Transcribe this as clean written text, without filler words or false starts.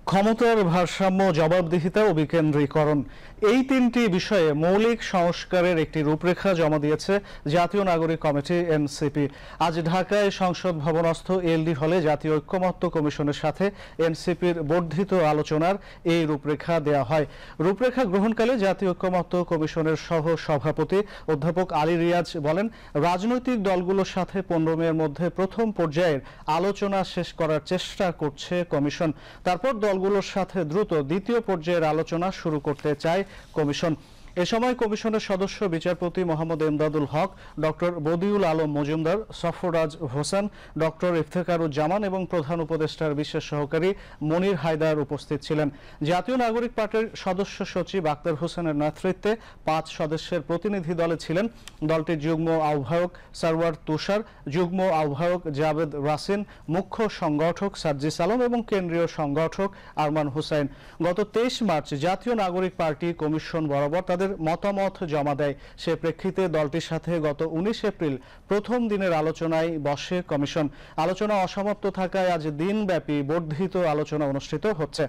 ক্ষমতার ভারসাম্য, জবাবদিহিতা ও বিকেন্দ্রীকরণ এই তিনটি বিষয়ে মৌলিক সংস্কারের একটি রূপরেখা জমা দিয়েছে জাতীয় নাগরিক কমিটি এনসিপি। আজ ঢাকায় সংসদ ভবনস্থ এলডি হলে জাতীয় ঐক্যমত্য কমিশনের সাথে এনসিপির বর্ধিত আলোচনার এই রূপরেখা দেয়া হয়। রূপরেখা গ্রহণকালে জাতীয় ঐক্যমত্য কমিশনের সহ সভাপতি অধ্যাপক আলী রিয়াজ বলেন, রাজনৈতিক দলগুলোর সাথে 15 মের মধ্যে প্রথম পর্যায়ের আলোচনা শেষ করার চেষ্টা করছে কমিশন। তারপর দলগুলোর সাথে দ্রুত দ্বিতীয় পর্যায়ের আলোচনা শুরু করতে চায় কমিশন। এ সময় কমিশনের সদস্য বিচারপতি মোহাম্মদ এমদাদুল হক, ডক্টর বদিউল আলম মজুমদার, সফরাজ হোসেন, ডক্টর ইফতেখারুজ্জামান এবং প্রধান উপদেষ্টার বিশেষ সহকারী মনির হায়দার উপস্থিত ছিলেন। জাতীয় নাগরিক পার্টির সদস্য সচিব আক্তার হোসেনের নেতৃত্বে 5 সদস্যের প্রতিনিধি দলে ছিলেন দলটির যুগ্ম আহ্বায়ক সারওয়ার তুষার, যুগ্ম আহ্বায়ক জাবেদ রাসিন, মুখ্য সংগঠক সার্জিস আলম এবং কেন্দ্রীয় সংগঠক আরমান হুসাইন। গত 23 মার্চ জাতীয় নাগরিক পার্টি কমিশন বরাবর তাদের মতামত জমা দেয়। সে প্রেক্ষিতে দলটির সাথে গত 19 এপ্রিল প্রথম দিনের আলোচনায় বসে কমিশন। আলোচনা অসমাপ্ত থাকায় আজ দিনব্যাপী বর্ধিত আলোচনা অনুষ্ঠিত হচ্ছে।